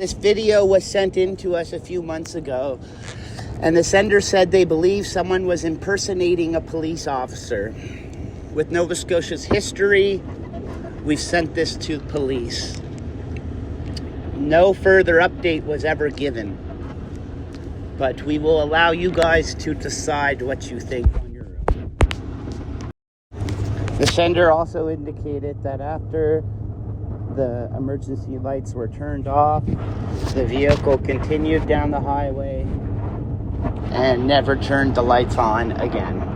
This video was sent in to us a few months ago, and the sender said they believe someone was impersonating a police officer. With Nova Scotia's history, we've sent this to police. No further update was ever given, but we will allow you guys to decide what you think on your own. The sender also indicated that after the emergency lights were turned off, the vehicle continued down the highway and never turned the lights on again.